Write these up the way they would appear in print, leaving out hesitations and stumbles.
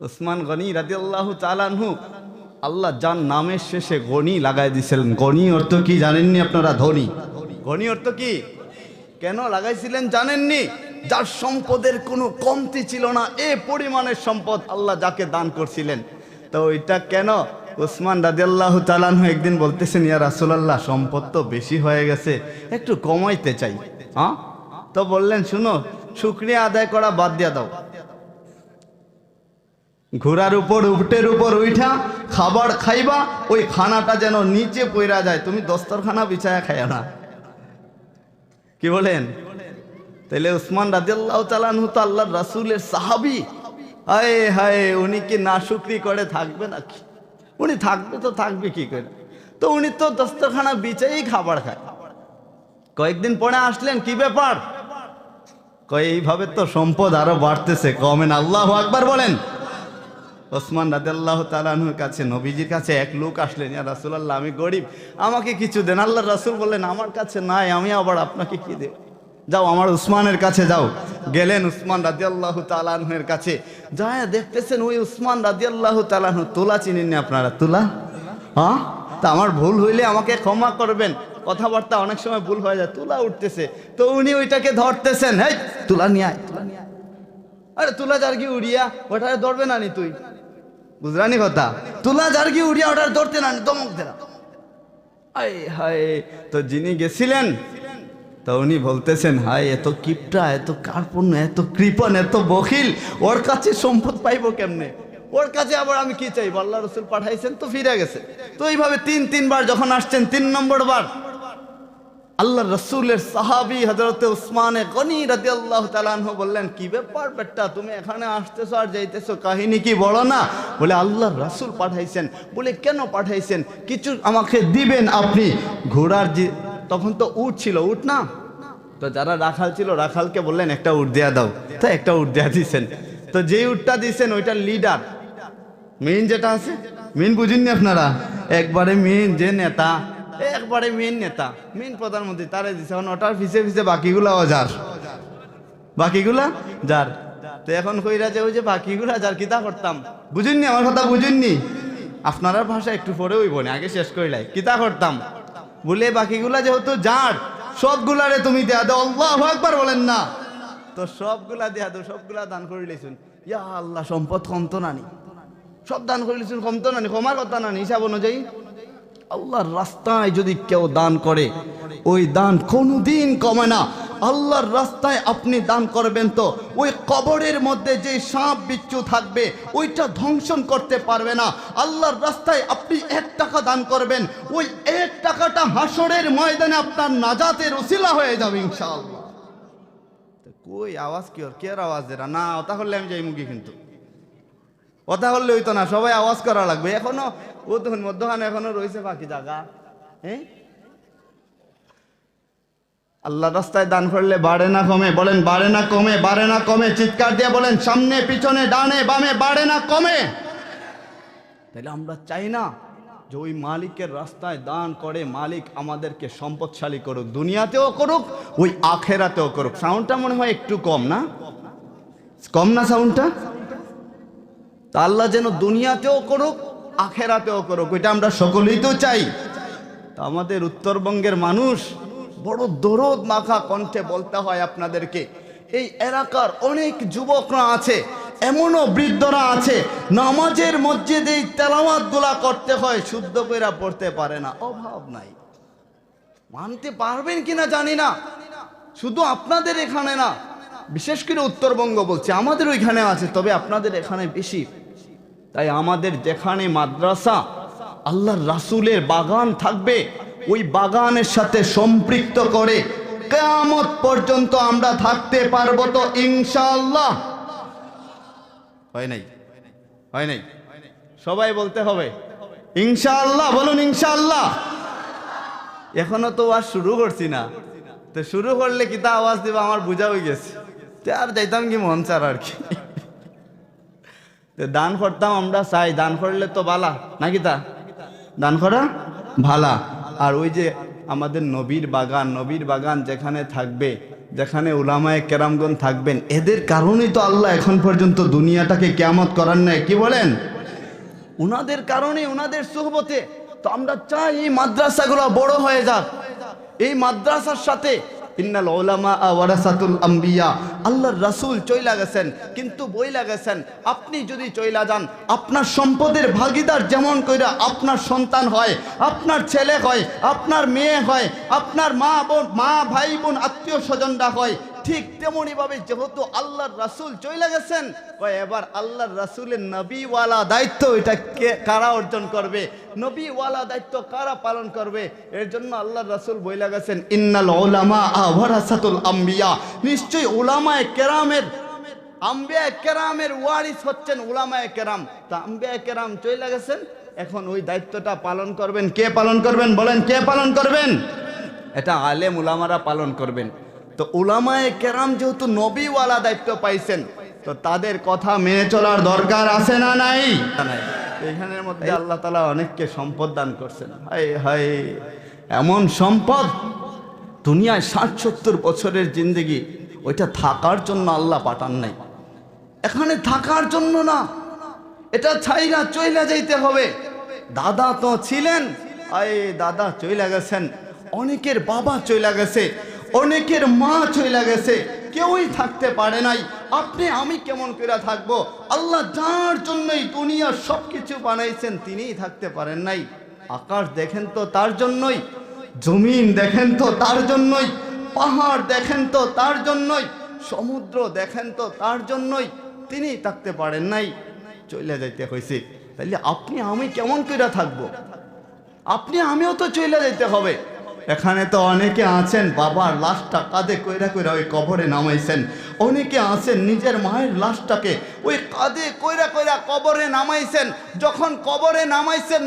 উসমান গনি রাদিয়াল্লাহু তাআলা আনহু আল্লাহ যার নামের শেষে গনি লাগাই দিয়েছিলেন। গনি অর্থ কি জানেননি আপনারা? ধনী। গনি অর্থ কি? কেন লাগাইছিলেন জানেননি? যার সম্পদের কোনো কমতি ছিল না, এ পরিমাণের সম্পদ আল্লাহ যাকে দান করছিলেন। তো ওইটা কেন? উসমান রাদিয়াল্লাহু তাআলা আনহু একদিন বলতেছেন, ইয়া রাসূলুল্লাহ, সম্পদ তো বেশি হয়ে গেছে, একটু কমাইতে চাই। হ্যাঁ, তো বললেন, শুনো, শুকরিয়া আদায় করা বাদ দিয়া দাও। ঘোড়ার উপর, উটের উপর উঠা খাবার খাইবা, ওই খানাটা যেন নিচে পইরা যায়, তুমি দস্তরখানা বিছায়া খাইয়া না। কি বলেন? তাইলে উসমান রাদিয়াল্লাহু তাআলা আনহু তো আল্লাহর রাসূলের সাহাবী। হায় হায়, উনি কি নাশুকরি করে থাকবে নাকি? উনি থাকবে তো থাকবে কি করে? তো উনি তো দস্তরখানা বিছাই খাবার খায়। কয়েকদিন পরে আসলেন, কি ব্যাপার? কয় এইভাবে তো সম্পদ আরো বাড়তেছে, কমেন। আল্লাহু আকবার বলেন। ওসমান রাদিয়াল্লাহু তাআলা আনহুর কাছে, নবীজির কাছে এক লোক আসলেন, ইয়া রাসূলুল্লাহ, আমি গরিব, আমাকে কিছু দেন। আল্লাহর রাসূল বললেন, আমার কাছে নাই, আমি আবার আপনাকে কি দেব? যাও আমার উসমানের কাছে যাও। গেলেন উসমান রাদিয়াল্লাহু তাআলা আনহুর কাছে, যায় দেখতেছেন ওই উসমান রাদিয়াল্লাহু তাআলা আনহু, তুলা চিনেননি আপনারা? তুলা? হ্যাঁ, তা আমার ভুল হইলে আমাকে ক্ষমা করবেন, কথাবার্তা অনেক সময় ভুল হয়ে যায়। তুলা উঠতেছে, তো উনি ওইটাকে ধরতেছেন, এই তুলা নিয়ে আয়, তুলা নিয়ে আয়। আরে তুলা জার্গি উড়িয়া ওটারে ধরবে না নি তুই? বুঝরানি কথা? তুলা জার্গি উড়িয়া ওটার ধরতে না, দমক দেরা। আয় হায়, তো যিনি গেছিলেন, তো উনি বলতেছেন, হায়, এত কিপটা, এত কার্পণ্য, এত কৃপণ, এত বখিল, ওর কাছে সম্পদ পাইবো কেমনে? ওর কাছে আবার আমি কি চাইবো? আল্লাহ রাসূল পাঠাইছেন তো ফিরে গেছে। তো এইভাবে তিনবার যখন আসছেন, 3 নম্বর বার আল্লাহ রসুলের সাহাবী হযরতে উসমানে গনি রাদিয়াল্লাহু তাআলা আনহু বললেন, কি ব্যাপার বেটা, তুমি এখানে আসতেছো আর যাইতেছো, কাহিনী কি বড় না? বলে, আল্লাহর রাসূল পাঠাইছেন। বলে, কেন পাঠাইছেন? কিছু আমাকে দিবেন আপনি? ঘোড়ার যে তখন তো উট ছিল, উট না, তো যারা রাখাল ছিল, রাখালকে বললেন, একটা উট দেয়া দাও। তো একটা উট দেয়া দিয়েছেন। তো যে উটটা দিয়েছেন ওইটার লিডার, মেইন যেটা আছে, মেইন বুঝেননি আপনারা? একবারে মেইন যে নেতা, একবারে মেইন নেতা, মেইন প্রধানমন্ত্রী, তারে দিছে। এখন ওটার পিছে পিছে বাকিগুলা যার, বাকিগুলা যার। তো এখন কইরা যে ওই যে বাকিগুলা যার, কিতা করতাম? বুঝেননি আমার কথা? বুঝেননি? আপনারা ভাষা একটু পরে হইব না, আগে শেষ করিলাই। কিতা করতাম? বলে, বাকিগুলা যেহেতু যার, সবগুলারে তুমি দেয়া দাও। আল্লাহু আকবার বলেন না? তো সবগুলা দেয়া দাও, সবগুলা দান করে লিছুন। ইয়া আল্লাহ, সম্পদ কমতো নানি, সব দান করে লিছুন, কমতো নানি, কমার কথা না, হিসাব অনুযায়ী। আল্লাহর রাস্তায় যদি কেউ দান করে, ওই দান কোনোদিন কমে না। আল্লাহর রাস্তায় আপনি দান করবেন তো ওই কবরের মধ্যে যে সাপ বিচ্ছু থাকবে, ওইটা ধ্বংসন করতে পারবে না। আল্লাহর রাস্তায় আপনি 1 টাকা দান করবেন, ওই 1 টাকাটা হাসরের ময়দানে আপনার নাজাতের উসিলা হয়ে যাবে ইনশাআল্লাহ। কই আওয়াজ কি? কে আওয়াজ দেরা না? ওটা করলে আমি যাই মুখে, কিন্তু কথা বললে হইতো না, সবাই আওয়াজ করা লাগবে। এখনো ও তখন মধ্যখানে এখনো রয়েছে বাকি জায়গা। হ্যাঁ, আল্লাহ রাস্তায় দান করলে বাড়ে না কমে? বলেন, বাড়ে না কমে? বাড়ে না কমে? চিৎকার দিয়ে বলেন, সামনে পিছনে ডানে বামে, বাড়ে না কমে? তাহলে আমরা চাই না যে ওই মালিকের রাস্তায় দান করে মালিক আমাদেরকে সম্পদশালী করুক, দুনিয়াতেও করুক, ওই আখেরাতেও করুক। সাউন্ডটা মনে হয় একটু কম না? কম না সাউন্ডটা? তা আল্লাহ যেন দুনিয়াতেও করুক, আখেরাতেও করুক, ওইটা আমরা সকলেই তো চাই। তা আমাদের উত্তরবঙ্গের মানুষ বড় দরদ মাখা কণ্ঠে বলতে হয় আপনাদেরকে, এই এলাকার অনেক যুবকরা আছে, এমনও বৃদ্ধরা আছে, নামাজের মসজিদে এই তেলাওয়াতগুলা করতে হয়, শুদ্ধ কইরা পড়তে পারে না। অভাব নাই, মানতে পারবেন কিনা জানি না। শুধু আপনাদের এখানে না, বিশেষ করে উত্তরবঙ্গ বলছে, আমাদের ওইখানে আছে, তবে আপনাদের এখানে বেশি। তাই আমাদের যেখানে মাদ্রাসা, আল্লাহর রাসূলের বাগান থাকবে, ওই বাগানের সাথে সম্পৃক্ত করে কিয়ামত পর্যন্ত আমরা থাকতে পারবো তো ইনশাআল্লাহ? হয় নাই? হয় নাই? সবাই বলতে হবে ইনশাআল্লাহ। বলুন ইনশাআল্লাহ। এখনো তো আর শুরু করছি না, তো শুরু করলে কিতা আওয়াজ দিবা আমার বুঝা হয়ে গেছে, আর যাইতাম কি মন চার আর কি। দান করতাম, আমরা চাই দান করলে তো ভালা নাকি? তা দান করা ভালা। আর ওই যে আমাদের নবীর বাগান, নবীর বাগান যেখানে থাকবে, যেখানে উলামায়ে কেরামগণ থাকবেন, এদের কারণেই তো আল্লাহ এখন পর্যন্ত দুনিয়াটাকে কিয়ামত করার নাই। কি বলেন? উনাদের কারণে, উনাদের সুহবতে তো আমরা চাই এই মাদ্রাসাগুলো বড় হয়ে যাক। এই মাদ্রাসার সাথে ইন্নাল উলামা ওয়ারাসাতুল আম্বিয়া, আল্লাহর রাসূল চইলা গেছেন, কিন্তু বইলা গেছেন আপনি যদি চইলা যান আপনার সম্পদের ভাগিদার যেমন কইরা আপনার সন্তান হয়, আপনার ছেলে হয়, আপনার মেয়ে হয়, আপনার মা ভাই বোন আত্মীয় স্বজনরা হয়, ঠিক তেমনিভাবে যেহেতু আল্লাহর রাসূল চইলা গেছেন, এবার আল্লাহর রাসূলের নবীওয়ালা দায়িত্ব এটা কারা অর্জন করবে, নবীওয়ালা দায়িত্ব কারা পালন করবে। এর জন্য আল্লাহর রাসূল বইলা গেছেন ইন্নাল উলামা ওয়ারাসাতুল আম্বিয়া, নিশ্চয়ই উলামায়ে কেরামের, আম্বিয়া কেরামের ওয়ারিস হচ্ছেন উলামায়ে কেরাম। তা আম্বিয়া কেরাম চইলা গেছেন, এখন ওই দায়িত্বটা পালন করবেন কে পালন করবেন বলেন? কে পালন করবেন? এটা আলেম উলামারা পালন করবেন। তো উলামায়ে কেরাম যেহেতু নবীওয়ালা দায়িত্ব পাইছেন, তো তাদের কথা মেনে চলার দরকার আছে না নাই? এখানের মধ্যে আল্লাহ তাআলা অনেককে সম্পদ দান করছেন। হায় হায়, এমন সম্পদ দুনিয়ায় 60-70 বছরের জিন্দেগি, ওইটা থাকার জন্য আল্লাহ পাঠান নাই, এখানে থাকার জন্য না, এটা ছাইরা চইলা যাইতে হবে। দাদা তো ছিলেন, দাদা চইলা গেছেন, অনেকের বাবা চইলা গেছে, অনেকের মা চইলা গেছে, কেউই থাকতে পারে নাই। আপনি আমি কেমন করে থাকবো? আল্লাহ যার জন্যই দুনিয়ার সবকিছু বানাইছেন তিনিই থাকতে পারেন নাই। আকাশ দেখেন তো তার জন্যই, জমিন দেখেন তো তার জন্যই, পাহাড় দেখেন তো তার জন্যই, সমুদ্র দেখেন তো তার জন্যই, তিনি থাকতে পারেন নাই, চলে যাইতে হয়েছে। তাইলে আপনি আমি কেমন করে থাকবো? আপনি আমিও তো চলে যাইতে হবে। এখানে তো অনেকে আছেন বাবার লাশটা কাঁধে কইরা কইরা ওই কবরে নামাইছেন, অনেকে আছেন নিজের মায়ের লাশটাকে ওই কাঁধে কইরা কইরা কবরে নামাইছেন। যখন কবরে নামাইছেন,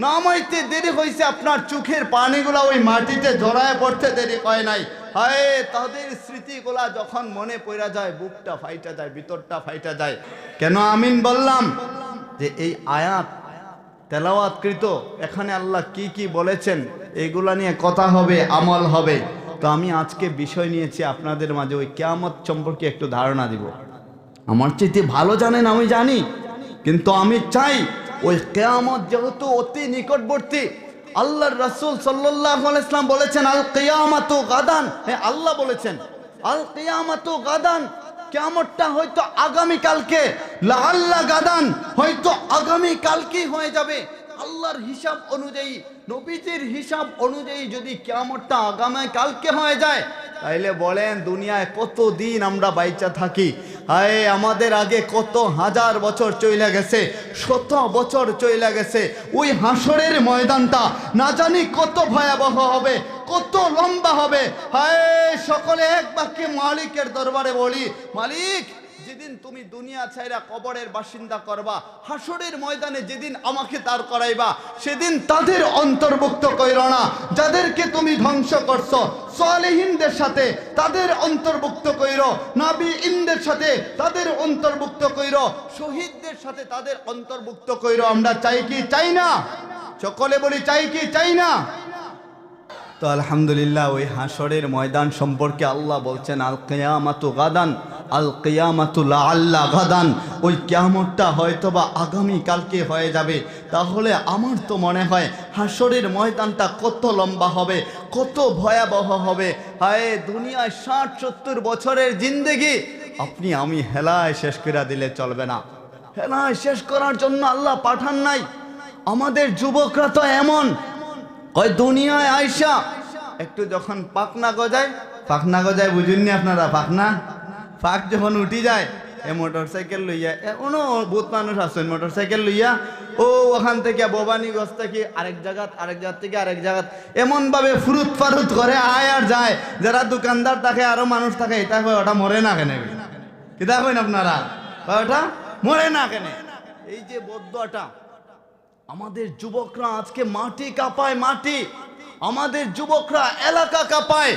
নামাইতে দেরি হয়েছে, আপনার চোখের পানিগুলা ওই মাটিতে জড়ায় পড়তে দেরি হয় নাই। হায়, তাদের স্মৃতিগুলা যখন মনে পড়া যায়, বুকটা ফাইটা যায়, ভিতরটা ফাইটা যায়। কেন আমিন বললাম? যে এই আয়াত তেলাওয়াতকৃত এখানে আল্লাহ কি কি বলেছেন এগুলা নিয়ে কথা হবে, আমল হবে। তো আমি আজকে বিষয় নিয়েছি আপনাদের মাঝে ওই কিয়ামত সম্পর্কে একটু ধারণা দিব। আমার চাইতে ভালো জানেন আমি জানি, কিন্তু আমি চাই ওই কিয়ামত যেহেতু অতি নিকটবর্তী, আল্লাহর রাসূল সাল্লাল্লাহু আলাইহি ওয়াসাল্লাম বলেছেন আল কিয়ামাতু গাদান, হ্যাঁ আল্লাহ বলেছেন আল কিয়ামাতু গাদান, কিয়ামতটা হয়তো আগামী কালকে, লাআল্লা গাদান, হয়তো আগামী কালকেই হয়ে যাবে। আল্লাহর হিসাব অনুযায়ী, নবীজির হিসাব অনুযায়ী যদি কিয়ামতটা আগামী কালকে হয়ে যায়, তাইলে বলেন দুনিয়ায় কতদিন আমরা বাইচা থাকি? হায়, আমাদের আগে কত হাজার বছর চইলা গেছে, শত বছর চইলা গেছে। ওই হাসরের ময়দানটা না জানি কত ভয়াবহ হবে, কত লম্বা হবে। হায়, সকলে এক বাক্যে মালিকের দরবারে বলি, মালিক যেদিন তুমি দুনিয়া ছাইরা কবরের বাসিন্দা করবা, হাসরের ময়দানে যেদিন আমাকে দাঁড় করাইবা, সেদিন তাদের অন্তর্ভুক্ত কইরো না যাদেরকে তুমি ধ্বংস করছো। সালেহিনদের সাথে তাদের অন্তর্ভুক্ত কইরো, নবীদের সাথে তাদের অন্তর্ভুক্ত কইরো, শহীদদের সাথে তাদের অন্তর্ভুক্ত কইরো। আমরা চাই কি চাই না? সকলে বলি চাই কি চাই না? তো আলহামদুলিল্লাহ, ওই হাসরের ময়দান সম্পর্কে আল্লাহ বলছেন আল কিয়ামাতু গাদান, আল কিয়ামাতু লাআল্লা গাদান, ওই কিয়ামতটা হয়তোবা আগামী কালকে হয়ে যাবে। তাহলে আমার তো মনে হয় হাসরের ময়দানটা কত লম্বা হবে, কত ভয়াবহ হবে। হায়, দুনিয়ায় 60-70 বছরের জিন্দেগি আপনি আমি হেলায় শেষ করে দিলে চলবে না। হেলায় শেষ করার জন্য আল্লাহ পাঠান নাই। আমাদের যুবকরা তো এমন, ওই দুনিয়ায় আইসা একটু যখন পাখনা গজায় বুঝুননি আপনারা? পাক যখন উঠি যায়, এ মোটরসাইকেল লইয়া, এখনো বহুত মানুষ আছেন মোটরসাইকেল লইয়া, ও ওখান থেকে ভবানীগঞ্জ থেকে আরেক জায়গা থেকে আরেক জায়গা এমন ভাবে ফুরুত ফারুত করে আয় আর যায়। যারা দোকানদার থাকে আরো মানুষ থাকে, এটা হয় ওটা মরে না কেন? কিতা কইন আপনারা? ওটা মরে না কেন? এই যে বদ্দুয়াটা, আমাদের যুবকরা আজকে মাটি কাঁপায়, মাটি, আমাদের যুবকরা এলাকা কাঁপায়।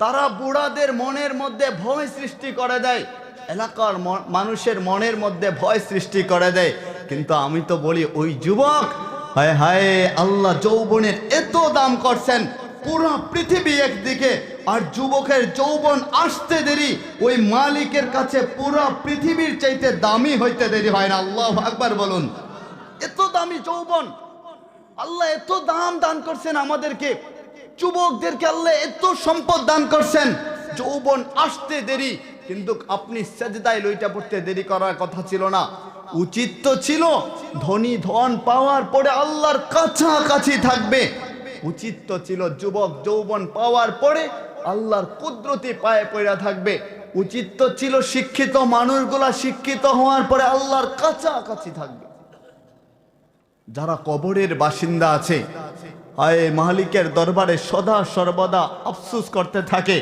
তারা বুড়াদের মনের মধ্যে ভয় সৃষ্টি করে দেয়, এলাকার মানুষের মনের মধ্যে ভয় সৃষ্টি করে দেয়। কিন্তু আমি তো বলি ওই যুবক, হায় হায়, আল্লাহ যৌবনের এত দাম করছেন, পুরো পৃথিবী একদিকে, আর যুবকের যৌবন আসতে দেরি ওই মালিকের কাছে পুরো পৃথিবীর চাইতে দামি হইতে দেরি হয় না। আল্লাহু আকবার বলুন। এত দামি যৌবন, আল্লাহ এত দাম দান করছেন আমাদেরকে, যুবকদেরকে আল্লাহ এত সম্পদ দান করছেন, যৌবন আসতে দেরি, কিন্তু আপনি সেজদায় লইটা পড়তে দেরি করার কথা ছিল না। উচিত তো ছিল ধনী ধন পাওয়ার পরে আল্লাহর কাছাকাছি থাকবে। উচিত তো ছিল যুবক যৌবন পাওয়ার পরে আল্লাহর কুদরতি পায়ে পড়া থাকবে। উচিত তো ছিল শিক্ষিত মানুষগুলা শিক্ষিত হওয়ার পরে আল্লাহর কাছাকাছি থাকবে। যারা কবরের বাসিন্দা আছে, আয় মালিকের দরবারে সদা সর্বদা আফসোস করতে থাকে,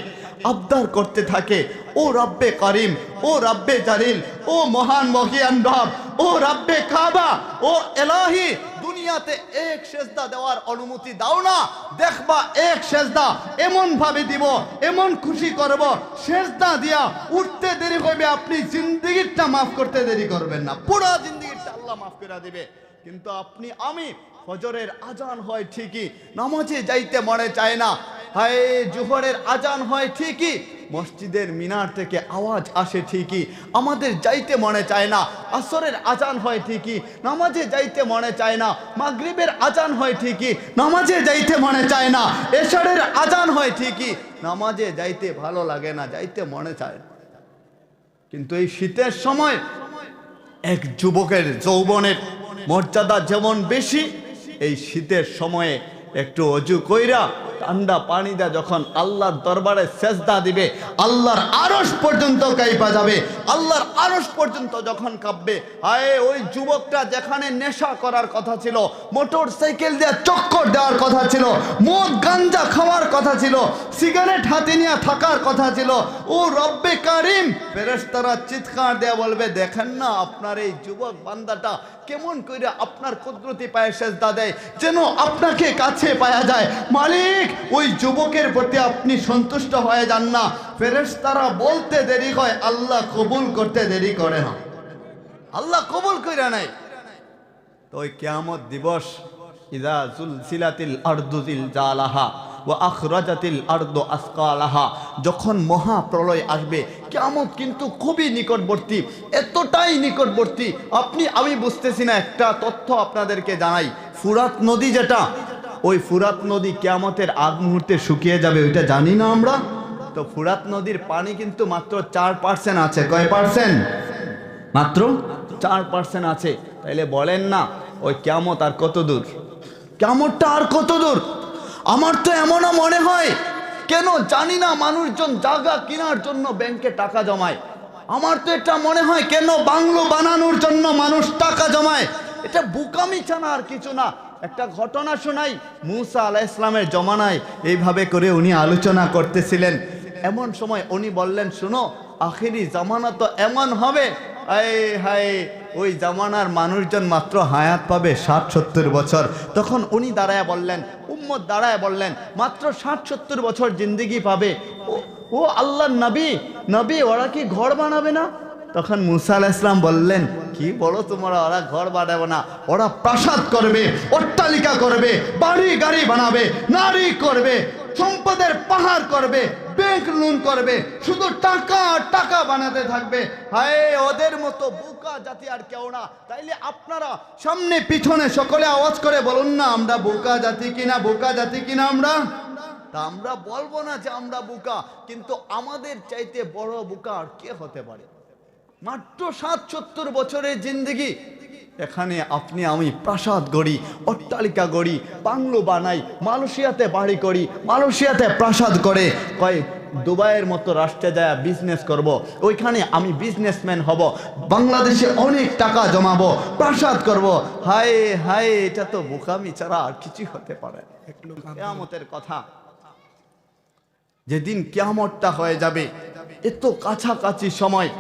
আবদার করতে থাকে, ও রব্বে করিম, ও রব্বে জালিল, ও মহান মহিয়ান রব, ও রব্বে কাবা, ও এলাহি, দুনিয়াতে এক সেজদা দেওয়ার অনুমতি দাও না। দেখবা এক সেজদা এমন ভাবে দিব, এমন খুশি করব, সেজদা দিয়া উঠতে দেরি হইবে, আপনি জিন্দেগিটা মাফ করতে দেরি করবেন না, পুরো জিন্দেগিটা আল্লাহ মাফ করে দিবে। কিন্তু আপনি আমি ফজরের আজান হয় ঠিকই, নামাজে যাইতে মনে চায় না। হায় জোহরের আজান হয় ঠিকই, মসজিদের মিনার থেকে আওয়াজ আসে ঠিকই, আমাদের যাইতে মনে চায় না। আসরের আজান হয় ঠিকই, নামাজে যাইতে মনে চায় না। মাগরিবের আজান হয় ঠিকই, নামাজে যাইতে মনে চায় না। এশারের আজান হয় ঠিকই, নামাজে যাইতে ভালো লাগে না, যাইতে মনে চায় না। কিন্তু এই শীতের সময় এক যুবকের যৌবনের মর্যাদা যেমন বেশি, এই শীতের সময়ে একটু অজু কইরা ঠান্ডা পানি দা যখন আল্লাহর দরবারে সেজদা দিবে, আল্লাহর আরশ পর্যন্ত কাঁপা যাবে, আল্লাহর আরশ পর্যন্ত যখন কাঁপবে। আয় ওই যুবকটা যেখানে নেশা করার কথা ছিল, মোটর সাইকেল দিয়ে চক্কর দেওয়ার কথা ছিল, মদ গাঞ্জা খাওয়ার কথা ছিল, সিগারেট হাতে নিয়ে থাকার কথা ছিল, ও রব্বে কারিম, ফেরেশতারা চিৎকার দেয়া বলবে, দেখেন না আপনার এই যুবক বান্দাটা কেমন করে আপনার কুদরতি পায়ে সেজদা দেয়, যেন আপনাকে কাছে পাওয়া যায়। মালিক, ওই যুবকের প্রতি আপনি সন্তুষ্ট হয়ে যান না। ফেরেশতারা বলতে দেরি হয়, আল্লাহ কবুল করতে দেরি করে না, আল্লাহ কবুল করে নাই। তো ওই কিয়ামত দিবস, ইযা জুলজিলাতিল আরদু জিলজালাহা ওয়া আখরাজাতিল আরদু আসকালাহা, যখন মহাপ্রলয় আসবে, কিয়ামত কিন্তু খুবই নিকটবর্তী, এতটাই নিকটবর্তী আপনি আমি বুঝতেছি না। একটা তথ্য আপনাদেরকে জানাই, ফুরাত নদী যেটা, ওই ফুরাত নদী কিয়ামতের আগ মুহূর্তে শুকিয়ে যাবে, ওইটা জানি না আমরা। তো ফুরাত নদীর পানি কিন্তু মাত্র 4% আছে। কয় পার্সেন্ট? মাত্র 4% আছে। তাইলে বলেন না ওই কিয়ামত আর কত দূর? কিয়ামতটা আর কত দূর? আমার তো এমনও মনে হয়, কেন জানি না, মানুষজন জায়গা কেনার জন্য ব্যাংকে টাকা জমায়। আমার তো এটা মনে হয়, কেন বাংলো বানানোর জন্য মানুষ টাকা জমায়। এটা বোকামি ছাড়া আর কিছু না। একটা ঘটনা শোনাই, মুসা আলাইহিস সালামের জমানায় এইভাবে করে উনি আলোচনা করতেছিলেন। এমন সময় উনি বললেন, শুনো, আখিরি জামানা তো এমন হবে, আয় হায়, ওই জামানার মানুষজন মাত্র হায়াত পাবে 60-70 বছর। তখন উনি দাঁড়ায় বললেন, উম্মত দাঁড়ায় বললেন, মাত্র 60-70 বছর জিন্দেগি পাবে। ও আল্লাহর নবী, নবী ওরা কি ঘর বানাবে না? তখন মুসা আলাইহিস সালাম বললেন, কি বলো তোমরা, ওরা ঘর বানাবে না, ওরা প্রাসাদ করবে, অট্টালিকা করবে, বাড়ি গাড়ি বানাবে, নারী করবে, সম্পদের পাহাড় করবে, ব্যাংক লোন করবে, শুধু টাকা টাকা বানাতে থাকবে। হায়, ওদের মতো বোকা জাতি আর কেউ না। তাইলে আপনারা সামনে পিছনে সকলে আওয়াজ করে বলুন না, আমরা বোকা জাতি কিনা, বোকা জাতি কিনা আমরা? তা আমরা বলবো না যে আমরা বোকা, কিন্তু আমাদের চাইতে বড় বোকা আর কে হতে পারে? মাত্র 60-70 বছরের জিন্দেগি, এখানে আপনি আমি প্রাসাদ গড়ি, অট্টালিকা গড়ি, বাংলো বানাই, মালয়েশিয়াতে বাড়ি করি, মালয়েশিয়াতে প্রাসাদ করে, কয় দুবাইয়ের মতো রাষ্ট্রে যায় বিজনেস করব, ওইখানে আমি বিজনেসম্যান হব, বাংলাদেশে অনেক টাকা জমাবো, প্রাসাদ করব। হায় হায়, এটা তো বোকামি ছাড়া আর কিছু হতে পারে। কিয়ামতের কথা, যেদিন কিয়ামতটা হয়ে যাবে, এত কাছাকাছি সময়,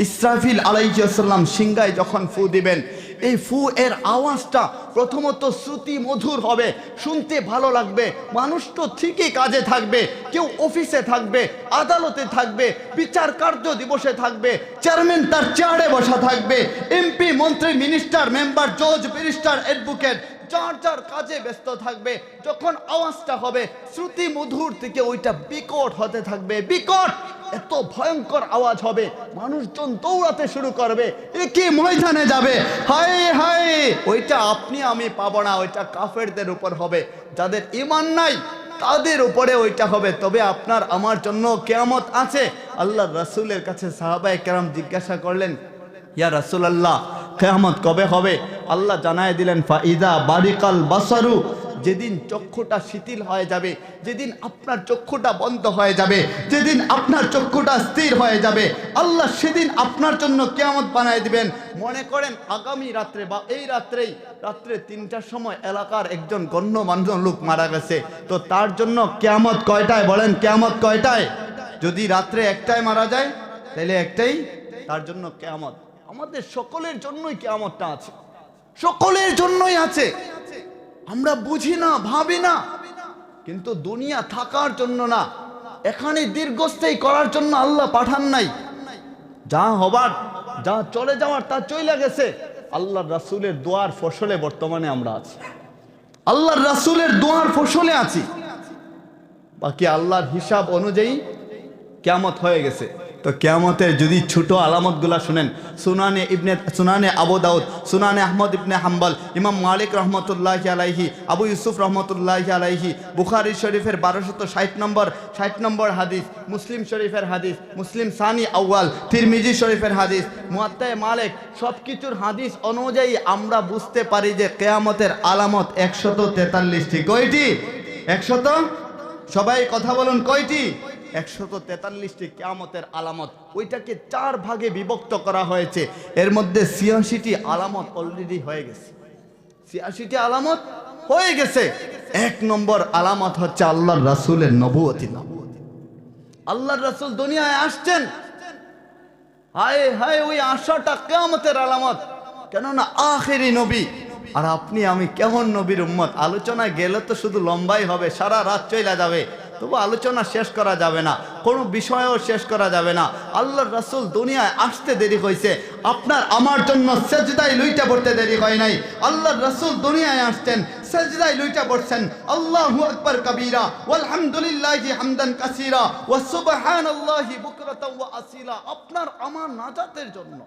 ইসরাফিল আলাইহিস সালাম সিংহায় যখন ফু দিবেন, এই ফু এর আওয়াজটা প্রথমত শ্রুতি মধুর হবে, শুনতে ভালো লাগবে। মানুষ তো ঠিকই কাজে থাকবে, কেউ অফিসে থাকবে, আদালতে থাকবে, বিচার কার্য দিবসে থাকবে, চেয়ারম্যান তার চেয়ারে বসা থাকবে, এমপি মন্ত্রী মিনিস্টার মেম্বার জজ ব্যারিস্টার অ্যাডভোকেট যার যার কাজে ব্যস্ত থাকবে। যখন আওয়াজটা হবে শ্রুতি মধুর থেকে ওইটা বিকট হতে থাকবে, বিকট, এত ভয়ঙ্কর আওয়াজ হবে, মানুষজন দৌড়াতে শুরু করবে, একই ময়দানে যাবে। হায় হায়, ওইটা আপনি আমি পাবো না, ওইটা কাফেরদের উপর হবে, যাদের ঈমান নাই তাদের উপরে ওইটা হবে। তবে আপনার আমার জন্য কিয়ামত আছে। আল্লাহর রাসূলের কাছে সাহাবায়ে কেরাম জিজ্ঞাসা করলেন, ইয়া রাসূলুল্লাহ, কিয়ামত কবে হবে? আল্লাহ জানায় দিলেন, ফাইদা বারিকাল বাসারু, যেদিন চক্ষুটা শিথিল হয়ে যাবে, যেদিন আপনার চক্ষুটা বন্ধ হয়ে যাবে, যেদিন আপনার চক্ষুটা স্থির হয়ে যাবে, আল্লাহ সেদিন আপনার জন্য কিয়ামত বানায় দিবেন। মনে করেন আগামী রাত্রে বা এই রাত্রেই, রাত্রে 3টার সময় এলাকার একজন গণ্যমান্য লোক মারা গেছে, তো তার জন্য কিয়ামত কয়টায়? বলেন, কিয়ামত কয়টায়? যদি রাত্রে 1টায় মারা যায় তাহলে একটাই তার জন্য কিয়ামত। আমাদের সকলের জন্যই কিয়ামতটা আছে, সকলের জন্যই আছে। আমরা বুঝি না, ভাবি না, কিন্তু দুনিয়া থাকার জন্য না, এখানে দীর্ঘস্থায়ী করার জন্য আল্লাহ পাঠান নাই। যা হবার, যা চলে যাওয়ার তা চলে গেছে। আল্লাহর রাসূলের দোয়ার ফসলে বর্তমানে আমরা আছি, আল্লাহর রাসূলের দোয়ার ফসলে আছি। বাকি আল্লাহর হিসাব অনুযায়ী কিয়ামত হয়ে গেছে। তো কিয়ামতের যদি ছোট আলামতগুলা শুনেন, সুনানে আবু দাউদ, সুনানে আহমদ ইবনে হাম্বল, ইমাম মালিক রহমতুল্লাহি আলাইহি, আবু ইউসুফ রহমতুল্লাহি আলাইহি, বুখারী শরীফের 1260 নম্বর হাদিস, মুসলিম শরীফের হাদিস, মুসলিম সানি আউয়াল, তিরমিজি শরীফের হাদিস, মুয়াত্তা মালিক, সব কিছুর হাদিস অনুযায়ী আমরা বুঝতে পারি যে কিয়ামতের আলামত 143টি। কয়টি? 100, সবাই কথা বলুন, কয়টি? 143টি কিয়ামতের আলামত। ওইটাকে 4 ভাগে বিভক্ত করা হয়েছে। এর মধ্যে 86টি আলামত অলরেডি হয়ে গেছে, 86টি আলামত হয়ে গেছে। 1 নম্বর আলামত হচ্ছে আল্লাহর রাসূলের নবুয়তি। আল্লাহর রাসূল দুনিয়ায় আসছেন, হায় হায়, ওই আশাটা কিয়ামতের আলামত। কেননা আখেরি নবী, আর আপনি আমি কেমন নবীর উম্মত? আলোচনা গেলে তো শুধু লম্বাই হবে, সারা রাত চলে যাবে, তবু আলোচনা শেষ করা যাবে না, কোনো বিষয়ও শেষ করা যাবে না। আল্লাহর রাসূল দুনিয়ায় আসতে দেরি হয়েছে, আপনার আমার জন্য সেজদায় লুইটা পড়তে দেরি হয় নাই। আল্লাহর রাসূল দুনিয়ায় আসছেন, সেজদায় লুইটা পড়ছেন, আল্লাহু আকবার কবীরা ওয়ালহামদুলিল্লাহি হামদান কাসীরা ওয়া সুবহানাল্লাহি বুকরাতাও ওয়া আসীলা। আপনার আমার নাজাতের জন্য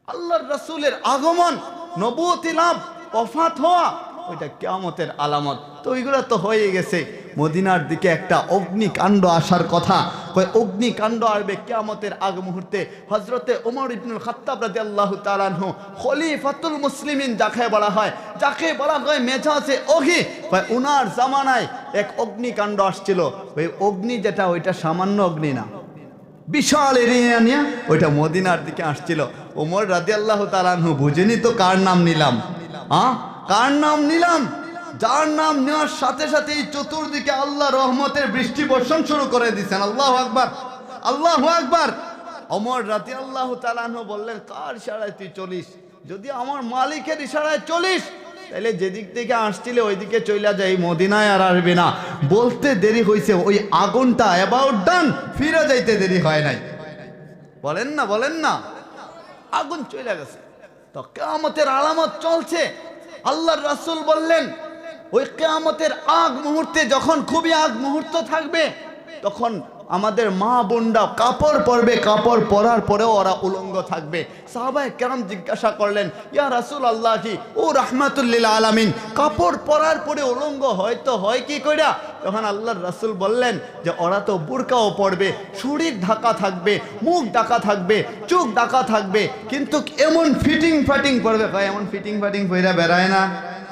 আল্লাহর রাসূলের আগমন, নবুয়তি লাভ, ওফাত হওয়া, ওইটা কিয়ামতের আলামত। তো ওইগুলো তো হয়ে গেছে। মদিনার দিকে একটা অগ্নিকাণ্ড আসার কথা, কয় অগ্নিকাণ্ড আসবে কিয়ামতের আগ মুহূর্তে। হযরতে ওমর ইবনুল খাত্তাব রাদিয়াল্লাহু তাআলা আনহু, খলিফাতুল মুসলিমিন যাকে বলা হয়, যাকে বলা হয় মেজাজে ওহি, কয় উনার জামানায় এক অগ্নিকাণ্ড আসছিল। ওই অগ্নি যেটা, ওইটা সামান্য অগ্নি না, বিশাল এরিয়া নিয়ে ওইটা মদিনার দিকে আসছিল। ওমর রাদিয়াল্লাহু তাআলা আনহু বুঝেনি তো কার নাম নিলাম, কার নাম নিলাম? যার নাম নেওয়ার সাথে সাথেই চতুর্দিকে আল্লাহ রহমতের বৃষ্টি বর্ষণ শুরু করে দিয়েছেন। আল্লাহু আকবার, আল্লাহু আকবার। ওমর রাদিয়াল্লাহু তাআলা আনহু বললেন, কার ইশারায় তুই চলিস? যদি আমার মালিকের ইশারায় চলিস তাহলে যেদিক থেকে আসছিলে ওইদিকে চলে যাই, মদিনায় আর আসবে না। বলতে দেরি হয়েছে, ওই আগুনটা অ্যাবাউট ডান, ফিরে যাইতে দেরি হয় নাই। বলেন না, বলেন না, আগুন চলে গেছে। তো কিয়ামতের আলামত চলছে। আল্লাহর রাসূল বললেন, ওই কিয়ামতের আগ মুহূর্তে, যখন খুবই আগ মুহূর্ত থাকবে, তখন আমাদের মা বোনরা কাপড় পরবে, কাপড় পরার পরেও ওরা উলঙ্গ থাকবে। সাহাবায়ে কেরাম জিজ্ঞাসা করলেন, ইয়া রাসূলুল্লাহ, ও রাহমাতুল লিল আলামিন, কাপড় পরার পরে উলঙ্গ হয়তো হয় কি কইরা? তখন আল্লাহর রাসূল বললেন যে ওরা তো বুরকাও পরবে, শরীর ঢাকা থাকবে, মুখ ঢাকা থাকবে, চোখ ঢাকা থাকবে, কিন্তু এমন ফিটিং ফাটিং পরবে। কয় এমন ফিটিং ফাটিং পইরা বেড়ায় না,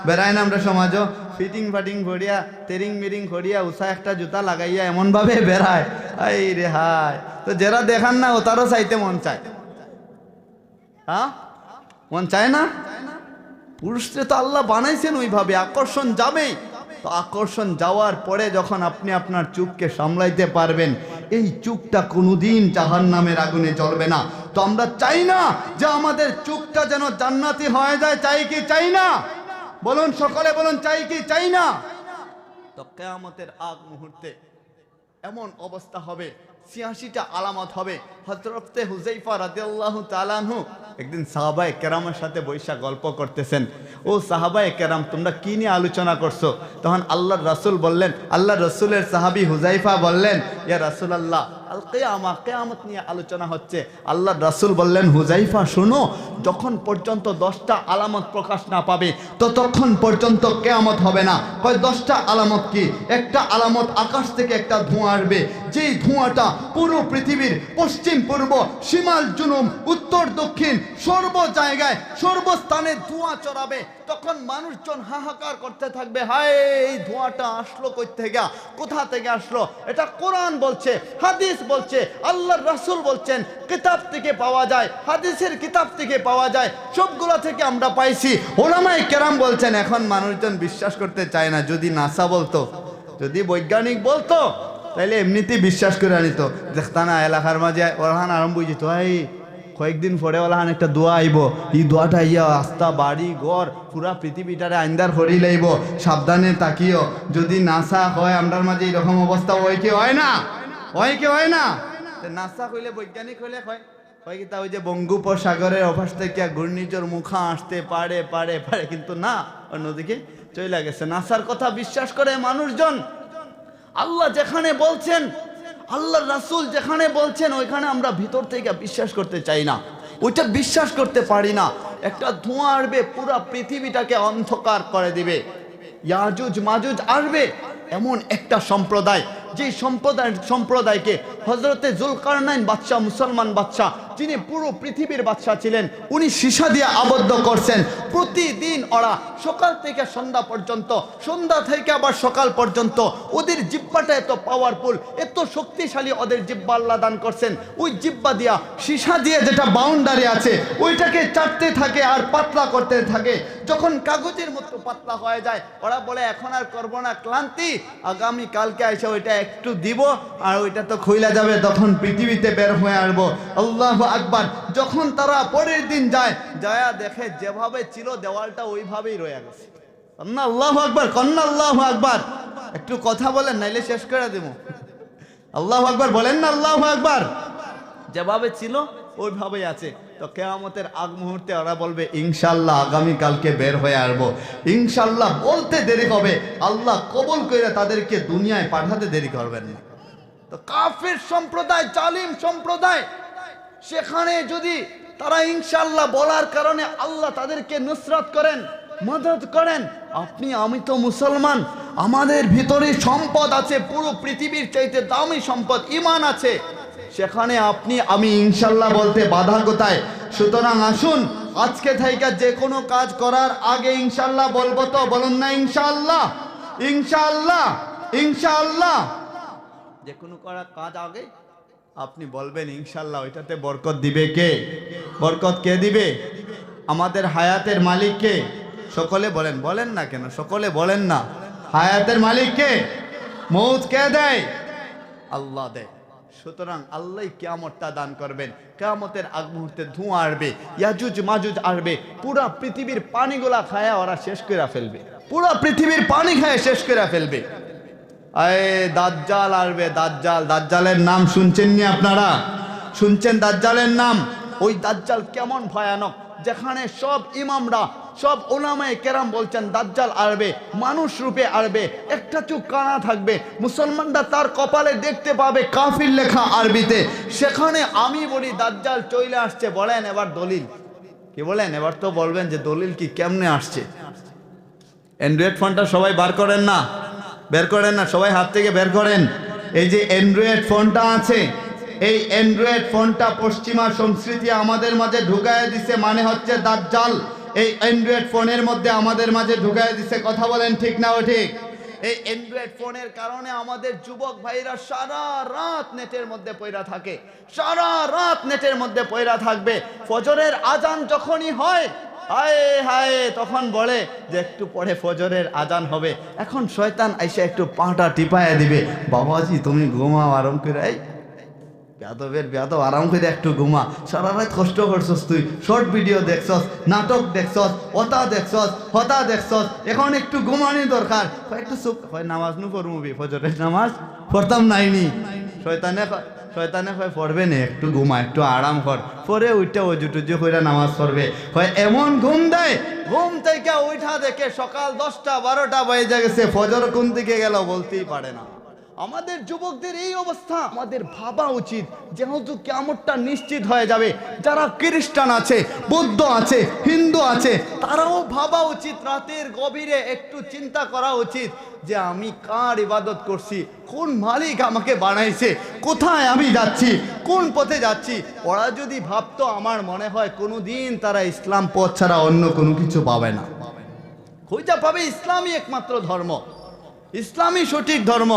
বেড়ায় না আমরা সমাজও, ফিটিং ফাটিং ভরিয়া, তেরিং মিরিং ভরিয়া, উষা একটা জুতা লাগাইয়া এমন ভাবে বেড়ায়, এই রে হায়। তো যারা দেখান না, ও তারও চাইতে মন চায়, মন চায় না? পুরুষকে তো আল্লাহ বানাইছেন ওইভাবে, আকর্ষণ যাবেই। তো আকর্ষণ যাওয়ার পরে যখন আপনি আপনার চোখকে সামলাইতে পারবেন, এই চোখটা কোনোদিন জাহান্নামের আগুনে জ্বলবে না। তো আমরা চাই না যে আমাদের চোখটা যেন জান্নাতি হয়ে যায়, চাই কি চাই না? বলুন, সকলে বলুন, চাই কি চাই না? তো কিয়ামতের আগ মুহূর্তে এমন অবস্থা হবে, 86টা আলামত হবে। হযরতে হুযায়ফা রাদিয়াল্লাহু তাআলা আনহু একদিন সাহাবায়ে কেরামের সাথে বৈশা গল্প করতেছেন। ও সাহাবায়ে কেরাম, তোমরা কি নিয়ে আলোচনা করছো? তখন আল্লাহর রাসূল বললেন, আল্লাহ রসুলের সাহাবী হুজাইফা বললেন, ইয়া রাসূলুল্লাহ, আল কিয়ামা, কিয়ামত নিয়ে আলোচনা হচ্ছে। আল্লাহর রাসূল বললেন, হুজাইফা শোনো, যখন পর্যন্ত 10টা আলামত প্রকাশ না পাবে ততক্ষণ পর্যন্ত কিয়ামত হবে না। কয় 10টা আলামত কি? একটা আলামত, আকাশ থেকে একটা ধোঁয়া আসবে, যেই ধোঁয়াটা পুরো পৃথিবীর পশ্চিম পূর্ব শিমাল জুনুব উত্তর দক্ষিণ সর্ব জায়গায় সর্বস্থানে ধোঁয়া চড়াবে। তখন মানুষজন হাহাকার করতে থাকবে, হায় এই ধোঁয়াটা আসলো কই থেকে, কোথা থেকে আসলো? এটা কোরআন বলছে, হাদিস বলছে, আল্লাহর রাসূল বলছেন, কিতাব থেকে পাওয়া যায়, হাদিসের কিতাব থেকে পাওয়া যায়, সবগুলা থেকে আমরা পাইছি। ওলামায়ে কেরাম বলছেন, এখন মানুষজন বিশ্বাস করতে চায় না। যদি নাসা বলতো, যদি বৈজ্ঞানিক বলতো, তাইলে এমনিতেই বিশ্বাস করে আনিত। দেখতানা এলাকার মাঝে ওরহান আরম্ভ হয়ে যেত, এই কয়েকদিন পরে ওলাহান একটা দোয়া আইব, এই দোয়াটা ইয়া রাস্তা বাড়ি ঘর পুরা পৃথিবীটারে আইন্দার হরি লাইব, সাবধানে তাকিও। যদি নাসা হয় আমরার মাঝে এরকম অবস্থা হয় কি হয় না? হয় কি হয় না? নাসা হইলে বৈজ্ঞানিক হইলে হয় হয় কি তা ওই যে বঙ্গোপসাগরের অভ্যাস থেকে ঘূর্ণিঝড় মুখা আসতে পারে পারে পারে, কিন্তু না, অন্যদিকে চলে গেছে। নাসার কথা বিশ্বাস করে মানুষজন। আল্লাহ যেখানে বলছেন, আল্লাহর রাসূল যেখানে বলছেন, ওইখানে আমরা ভিতর থেকে বিশ্বাস করতে চাই না, ওইটা বিশ্বাস করতে পারি না। একটা ধোঁয়া আসবে, পুরো পৃথিবীটাকে অন্ধকার করে দিবে। ইয়াজুজ মাজুজ আসবে, এমন একটা সম্প্রদায়, যে সম্প্রদায়কে হযরতে যুলকারনাইন বাদশাহ, মুসলমান বাদশাহ, যিনি পুরো পৃথিবীর বাদশাহ ছিলেন, উনি সীসা দিয়ে আবদ্ধ করছেন। প্রতিদিন ওরা সকাল থেকে সন্ধ্যা পর্যন্ত, সন্ধ্যা থেকে আবার সকাল পর্যন্ত, ওদের জিহ্বাটা এত পাওয়ারফুল, এত শক্তিশালী ওদের জিহ্বা আল্লাহ দান করছেন। ওই জিহ্বা দিয়া, সীসা দিয়ে যেটা বাউন্ডারি আছে, ওইটাকে চাটতে থাকে আর পাতলা করতে থাকে। যখন কাগজের মতো পাতলা হয়ে যায়, ওরা বলে এখন আর করবো না, ক্লান্তি, আগামী কালকে এসে ওইটা একটু দিব আর ওইটা তো খুইলা যাবে, তখন পৃথিবীতে বের হয়ে আসবো। আল্লাহু আকবার। যখন তারা পরের দিন যায়, যায়া দেখে যেভাবে ছিল দেওয়ালটা ওইভাবেই রয়ে গেছে। কন্যা আল্লাহু আকবার, কন্যা আল্লাহু আকবার। একটু কথা বলেন, নাইলে শেষ করে দেব। আল্লাহু আকবার বলেন না, আল্লাহু আকবার। যেভাবে ছিল ওইভাবেই আছে। তো কিয়ামতের আগ মুহূর্তে ওরা বলবে, ইনশাআল্লাহ আগামী কালকে বের হয়ে আসবো। ইনশাআল্লাহ বলতে দেরি হবে, আল্লাহ কবুল করে তাদেরকে দুনিয়ায় পাঠাতে দেরি করবেন না। তো কাফির সম্প্রদায়, জালিম সম্প্রদায়, সেখানে যদি তারা ইনশাআল্লাহ বলার কারণে আল্লাহ তাদেরকে নুসরাত করেন, মদদ করেন। আপনি আমি তো মুসলমান, আমাদের ভিতরে সম্পদ আছে, পুরো পৃথিবীর চাইতে দামি সম্পদ ঈমান আছে, সেখানে আপনি আমি ইনশাআল্লাহ বলতে বাধা কোথায়? সুতরাং আসুন, আজকে থেকে যে কোনো কাজ করার আগে ইনশাআল্লাহ বলবো তো? বলুন না ইনশাআল্লাহ, ইনশাআল্লাহ, ইনশাআল্লাহ। যে কোনো করার কাজ আগে আপনি বলবেন ইনশাআল্লাহ। ওইটাতে বরকত দিবে কে? বরকত কে দিবে? আমাদের হায়াতের মালিক কে? সকলে বলেন, বলেন না কেন? সকলে বলেন না। হায়াতের মালিক কে? মৌত কে দেয়? আল্লাহ দেয়। সুতরাং আল্লাহ কিয়ামতটা দান করবেন। কিয়ামতের আগ মুহূর্তে ধোঁয়া আসবে, ইয়াজুজ মাজুজ আসবে, পুরা পৃথিবীর পানিগুলা খায়া ওরা শেষ করে ফেলবে, পুরা পৃথিবীর পানি খায় শেষ করে ফেলবে। দাজ্জাল আসবে, দাজ্জাল। দাজ্জালের নাম শুনছেন নি আপনারা? শুনছেন দাজ্জালের নাম? ওই দাজ্জাল কেমন ভয়ানক, যেখানে সব ইমামরা, সব উলামায়ে কেরাম বলছেন দাজ্জাল আসবে, মানুষ রূপে আসবে, একটা চোখ কানা থাকবে, মুসলমানরা তার কপালে দেখতে পাবে কাফির লেখা আরবিতে। সেখানে আমি বলি দাজ্জাল চলে আসছে, বলেন এবার দলিল কি? বলেন এবার তো বলবেন যে দলিল কি, কেমনে আসছে? অ্যান্ড্রয়েড ফোনটা সবাই বার করেন না, বের করেন না, সবাই হাত থেকে বের করেন। এই যে অ্যান্ড্রয়েড ফোনটা আছে, এই অ্যান্ড্রয়েড ফোনটা পশ্চিমা সংস্কৃতি আমাদের মাঝে ঢুকায় দিছে, মানে হচ্ছে দাজ্জাল এই অ্যান্ড্রয়েড ফোনের মধ্যে আমাদের মাঝে ঢুকায় দিছে। কথা বলেন ঠিক না ও ঠিক? এই অ্যান্ড্রয়েড ফোনের কারণে আমাদের যুবক ভাইরা সারা রাত নেটের মধ্যে পয়রা থাকে, সারা রাত নেটের মধ্যে পয়রা থাকবে। ফজরের আজান যখনই হয়, হায় হায়, তখন বলে যে একটু পরে ফজরের আজান হবে, এখন শয়তান আইসা একটু পাটা টিপায়া দিবে, বাবাজি তুমি ঘুমাও আরাম করে। এই বেয়াদবের বেয়াদব, আরাম করে একটু ঘুমা, সারা রাত কষ্ট করছস তুই, শর্ট ভিডিও দেখছস, নাটক দেখছস, ওতা দেখছস, হতা দেখছস, এখন একটু ঘুমানি দরকার। একটু চুপ হয়, নামাজ নু পড়মুবি, ফজরের নামাজ পড়তাম নাইনি। শয়তানে শয়তানে হয় পড়বে না, একটু ঘুমা, একটু আরাম কর, পরে ওইটা অজু টুজু করে নামাজ পড়বে। হয় এমন ঘুম দেয়, ঘুম থেকে ওইটা দেখে সকাল 10টা 12টা বেজে গেছে, ফজর কোন দিকে গেল বলতেই পারে না। আমাদের যুবকদের এই অবস্থা। আমাদের ভাবা উচিত, যেহেতু কিয়ামতটা নিশ্চিত হয়ে যাবে, যারা খ্রিস্টান আছে, বৌদ্ধ আছে, হিন্দু আছে, তারাও ভাবা উচিত, রাতের গভীরে একটু চিন্তা করা উচিত যে আমি কার ইবাদত করছি, কোন মালিক আমাকে বানাইছে, কোথায় আমি যাচ্ছি, কোন পথে যাচ্ছি। ওরা যদি ভাবতো, আমার মনে হয় কোনোদিন তারা ইসলাম পথ ছাড়া অন্য কোনো কিছু পাবে না। কইটা পাবে ইসলামই একমাত্র ধর্ম, ইসলামই সঠিক ধর্ম।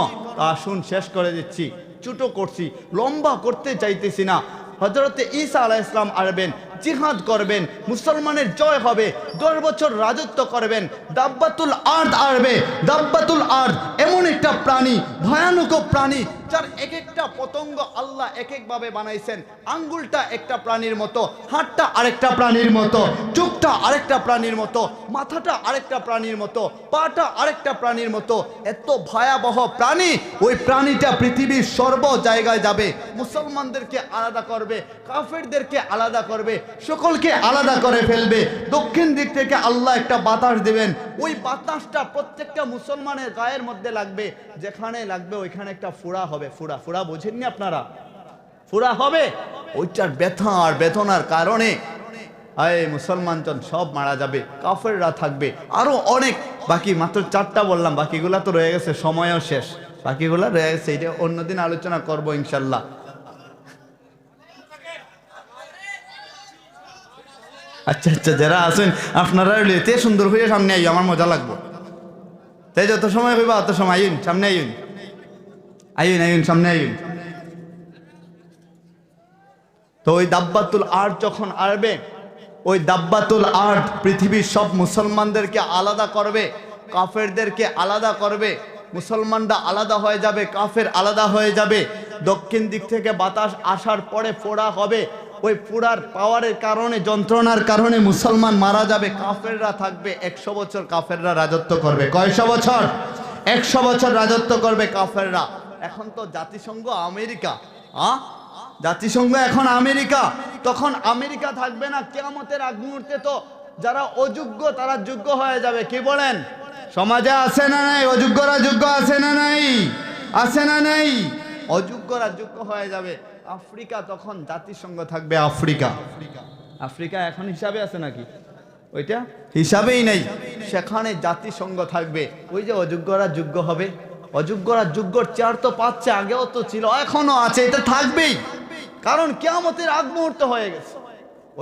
আসুন শেষ করে দিচ্ছি, ছোট করছি, লম্বা করতে চাইতেছি না। হযরতে ঈসা আলাইহিস সালাম আসবেন, জিহাদ করবেন, মুসলমানের জয় হবে, 10 বছর রাজত্ব করবেন। দাব্বাতুল আরদ আসবে। দাব্বাতুল আরদ এমন একটা প্রাণী, ভয়ানক প্রাণী, যার এক একটা পতঙ্গ আল্লাহ এক একভাবে বানাইছেন। আঙ্গুলটা একটা প্রাণীর মতো, হাতটা আরেকটা প্রাণীর মতো, চোখটা আরেকটা প্রাণীর মতো, মাথাটা আরেকটা প্রাণীর মতো, পাটা আরেকটা প্রাণীর মতো। এত ভয়াবহ প্রাণী। ওই প্রাণীটা পৃথিবীর সর্ব জায়গায় যাবে, মুসলমানদেরকে আলাদা করবে, কাফেরদেরকে আলাদা করবে, সকলকে আলাদা করে ফেলবে। দক্ষিণ দিক থেকে আল্লাহ একটা বাতাস দেবেন, ওই বাতাসটা প্রত্যেকটা মুসলমানের গায়ের মধ্যে লাগবে, যেখানে লাগবে ওইখানে একটা ফুড়া হবে। ফুড়া, ফুড়া বোঝেননি আপনারা? ফুড়া হবে। ওইটার ব্যথা আর বেদনার কারণে মুসলমানজন সব মারা যাবে, কাফেররা থাকবে। আরো অনেক বাকি, মাত্র 4টা বললাম, বাকিগুলা তো রয়ে গেছে, সময়ও শেষ, বাকিগুলা রয়ে গেছে, এটা অন্যদিন আলোচনা করবো ইনশাল্লাহ। আচ্ছা আচ্ছা, যারা আছেন আপনারা লেতে সুন্দর হয়ে সামনে আইও, আমার মজা লাগবো। তাই যত সময় হইবা অত সময় আইন, সামনে আইন, আইন আইন, সামনে আইন। তো ওই দাব্বাতুল আরদ যখন আসবে, ওই দাব্বাতুল আরদ পৃথিবীর সব মুসলমানদেরকে আলাদা করবে, কাফেরদেরকে আলাদা করবে। মুসলমানরা আলাদা হয়ে যাবে, কাফের আলাদা হয়ে যাবে। দক্ষিণ দিক থেকে বাতাস আসার পরে ফোড়া হবে। ওই ফোড়ার পাওয়ারের কারণে, যন্ত্রণার কারণে মুসলমান মারা যাবে, কাফেররা থাকবে। 100 বছর কাফেররা রাজত্ব করবে। কয়শো বছর? 100 বছর রাজত্ব করবে কাফেররা। এখন তো জাতিসংঘ আমেরিকা, জাতিসংঘ এখন আমেরিকা। তখন আমেরিকা থাকবে না। কিয়ামতের আগ মুহূর্তে তো যারা অযোগ্য তারা যোগ্য হয়ে যাবে। কি বলেন? সমাজে আছে না নাই? অযোগ্যরা যোগ্য আছে না নাই? আছে না নাই? অযোগ্যরা যোগ্য হয়ে যাবে। আফ্রিকা তখন জাতিসংঘ থাকবে। আফ্রিকা, আফ্রিকা এখন হিসাবে আছে নাকি? ওইটা হিসাবেই নেই, সেখানে জাতিসংঘ থাকবে। ওই যে অযোগ্যরা যোগ্য হবে, অযোগ্যরা যোগ্যর চেয়ার তো পাচ্ছে, আগেও তো ছিল, এখনো আছে, এটা থাকবেই। কারণ কিয়ামতের আগ মুহূর্ত হয়ে গেছে।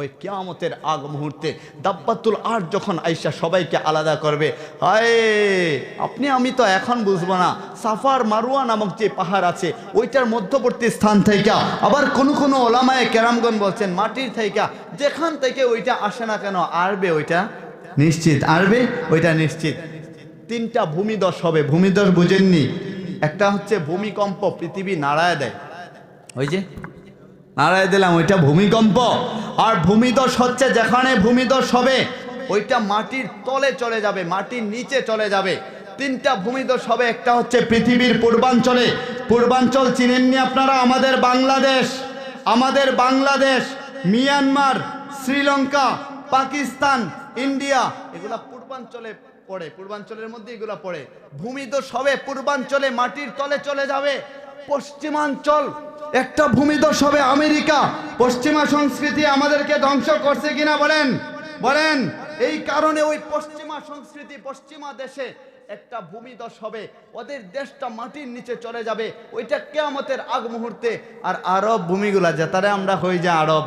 ওই কিয়ামতের আগ মুহূর্তে দাব্বাতুল আরদ যখন আইসা সবাইকে আলাদা করবে, হায় আপনি আমি তো এখন বুঝবো না। সাফার মারওয়া নামক যে পাহাড় আছে, ওইটার মধ্যবর্তী স্থান থেকে, আবার কোনো ওলামায়ে কেরামগণ বলছেন মাটির থেকে, যেখান থেকে ওইটা আসে না কেন আসবে, ওইটা নিশ্চিত আসবে, ওইটা নিশ্চিত। 3টা ভূমিধস হবে। ভূমিধস বুঝেননি? একটা হচ্ছে ভূমিকম্প, পৃথিবী নাড়ায় দেয়, ওই যে নাড়ায় দিলাম, ওইটা ভূমিকম্প। আর ভূমিধস হচ্ছে যেখানে ভূমিধস হবে ওইটা মাটির তলে চলে যাবে, মাটির নিচে চলে যাবে। 3টা ভূমিধস হবে। একটা হচ্ছে পৃথিবীর পূর্বাঞ্চলে, পূর্বাঞ্চল চিনেননি আপনারা? আমাদের বাংলাদেশ, আমাদের বাংলাদেশ, মিয়ানমার, শ্রীলঙ্কা, পাকিস্তান, ইন্ডিয়া, এগুলা পূর্বাঞ্চলে পড়ে, পূর্বাঞ্চলের মধ্যে এগুলা পড়ে। ভূমিধস হবে পূর্বাঞ্চলে, মাটির তলে চলে যাবে। পশ্চিমাঞ্চল একটা ভূমিধস হবে আমেরিকা। পশ্চিমা সংস্কৃতি আমাদেরকে ধ্বংস করছে কিনা বলেন? বলেন। এই কারণে ওই পশ্চিমা সংস্কৃতি, পশ্চিমা দেশে একটা ভূমিধস হবে, ওদের দেশটা মাটির নিচে চলে যাবে। ওইটা কিয়ামতের আগ মুহূর্তে। আর আরব ভূমিগুলা যেটারে আমরা হই যে আরব,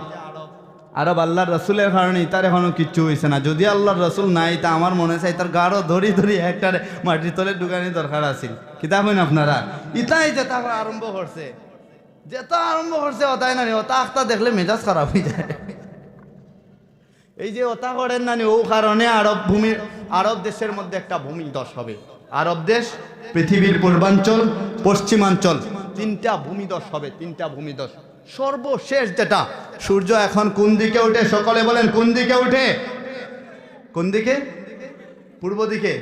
আরব আল্লাহর রসুলের কারণে তার এখনো কিচ্ছু হয়েছে না। যদি আল্লাহর রসুল নাই তা আমার মনে চাই তার গাঢ় ধরি ধরি একটা মাটির তলে ঢুকানি দরকার আছিল। কিতা হইন আপনারা? ইতাই যেটা আরম্ভ করছে, যেটা আরম্ভ করছে ওটাই না, ওটা আখটা দেখলে মেজাজ খারাপ হয়ে যায়। এই যে ওটা করেন না, ও কারণে আরব দেশের মধ্যে একটা ভূমিধস হবে। আরব দেশ, পৃথিবীর পূর্বাঞ্চল, পশ্চিমাঞ্চল, 3টা ভূমিধস হবে। 3টা ভূমিধস। সর্বশেষ যেটা, সূর্য এখন কোন দিকে উঠে? সকলে বলেন কোন দিকে উঠে? কোন দিকে? পূর্ব দিকে।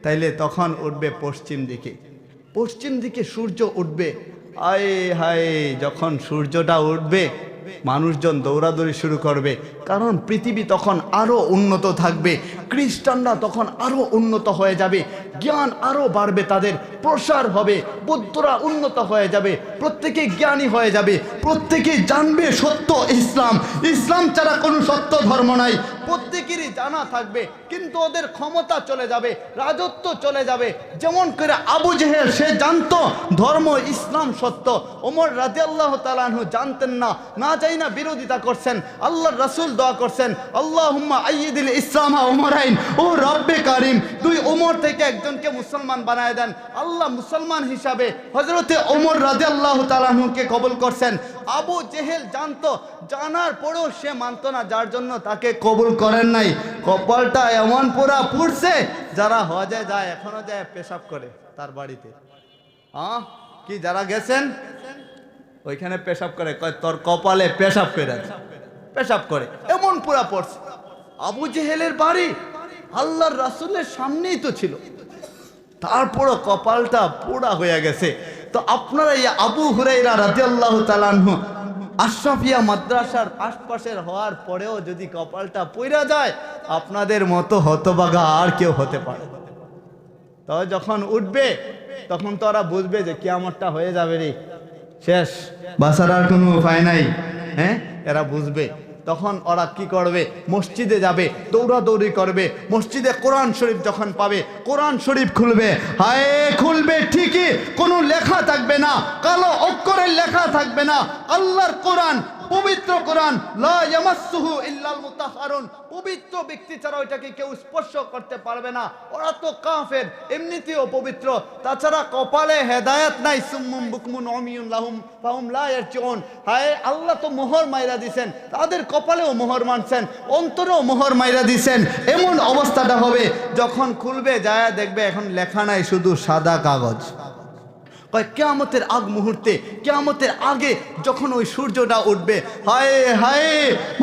তাইলে তখন উঠবে পশ্চিম দিকে। পশ্চিম দিকে সূর্য উঠবে। হায় হায়, যখন সূর্যটা উঠবে মানুষজন দৌড়াদৌড়ি শুরু করবে, কারণ পৃথিবী তখন আরো উন্নত থাকবে, খ্রিস্টানরা তখন আরো উন্নত হয়ে যাবে, জ্ঞান আরো বাড়বে, তাদের প্রসার হবে, বৌদ্ধরা উন্নত হয়ে যাবে, প্রত্যেকে জ্ঞানী হয়ে যাবে, প্রত্যেকে জানবে সত্য ইসলাম, ইসলাম ছাড়া কোনো সত্য ধর্ম নাই, প্রত্যেকেরই জানা থাকবে। কিন্তু ওদের ক্ষমতা চলে যাবে, রাজত্ব চলে যাবে। যেমন করে আবু জেহেল, সে জানতো ধর্ম ইসলাম সত্য, ওমর রাদিয়াল্লাহু তাআলা আনহু জানতেন না, না চাই না বিরোধিতা করছেন, আল্লাহর রাসূল দোয়া করছেন, আল্লাহুম্মা আইয়িদিল ইসলামা ওমরাইন, ও রব্বে কারিম, তুই ওমর থেকে একজনকে মুসলমান বানায় দেন। আল্লাহ মুসলমান হিসাবে হযরতে ওমর রাদিয়াল্লাহু তাআলা আনহুকে কবুল করছেন। আবু জেহেল জানতো, জানার পরেও সে মানতো না, যার জন্য তাকে কবুল করেন নাই। কপালটা এমন পুরা পুড়ছে, যারা হজে যায় এখনো যায় পেশাব করে তার বাড়িতে, কি যারা গেছেন ওইখানে পেশাব করে, কয় তোর কপালে পেশাব করে, পেশাব করে, এমন পুরা পড়ছে। আবু জেহেলের বাড়ি আল্লাহর রাসূলের সামনেই তো ছিল, তারপরও কপালটা পোড়া হয়ে গেছে। তো আপনারা এই আবু হুরায়রা রাদিয়াল্লাহু তাআলা আনহু আশরাফিয়া মাদ্রাসার আশপাশের হওয়ার পরেও যদি কপালটা পইরা যায়, আপনাদের মতো হতভাগা আর কেউ হতে পারে। তবে যখন উঠবে তখন তো ওরা বুঝবে যে কিয়ামতটা হয়ে যাবে রে, শেষ, বাঁচার আর কোনো উপায় নাই। হ্যাঁ, এরা বুঝবে। তখন ওরা কি করবে? মসজিদে যাবে, দৌড়াদৌড়ি করবে, মসজিদে কোরআন শরীফ যখন পাবে কোরআন শরীফ খুলবে, হায় খুলবে ঠিকই, কোনো লেখা থাকবে না, কালো অক্ষরের লেখা থাকবে না, আল্লাহর কোরআন, পবিত্র কোরআন, লা ইয়ামাসসুহু ইল্লাল মুতাহহারুন, পবিত্র ব্যক্তি ছাড়া ওইটাকে কেউ স্পর্শ করতে পারবে না। ওরা তো কাফের, এমনিতেও পবিত্র, তাছাড়া কপালে হেদায়েত নাই, সুম্মুম বুকমুন উমিয়ুন লাহুম ফাহুম লা ইয়ারজিউন। হায়, আল্লাহ তো মোহর মাইরা দিছেন, তাদের কপালেও মোহর মানছেন, অন্তরেও মোহর মাইরা দিছেন। এমন অবস্থাটা হবে যখন খুলবে, যায় দেখবে এখন লেখা নাই, শুধু সাদা কাগজ। কিয়ামতের আগ মুহূর্তে, কিয়ামতের আগে যখন ওই সূর্যটা উঠবে, হায় হায়,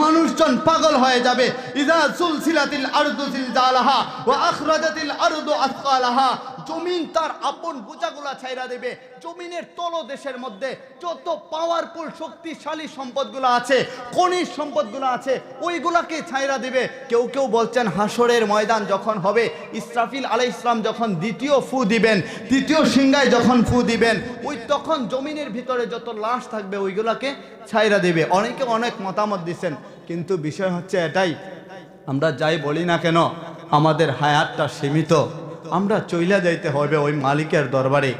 মানুষজন পাগল হয়ে যাবে। ইযা সুলসিলাতিল আরদু জিলজালাহা ওয়া আখরাজাতিল আরদু আসকালাহা, জমিন তার আপন বোঝাগুলা ছাইরা দেবে। জমিনের তলদেশের মধ্যে যত পাওয়ারফুল শক্তিশালী সম্পদগুলো আছে, খনিজ সম্পদগুলো আছে, ওইগুলাকে ছাইরা দিবে। কেউ কেউ বলছেন হাসরের ময়দান যখন হবে, ইসরাফিল আলাইহিস সালাম যখন দ্বিতীয় ফু দিবেন, দ্বিতীয় সিংহায় যখন ফু দিবেন, ওই তখন জমিনের ভিতরে যত লাশ থাকবে ওইগুলাকে ছাইরা দিবে। অনেকে অনেক মতামত দিচ্ছেন, কিন্তু বিষয় হচ্ছে এটাই, আমরা যাই বলি না কেন আমাদের হায়াতটা সীমিত, আমরা চইলা যাইতে হবে ওই মালিকের দরবারে।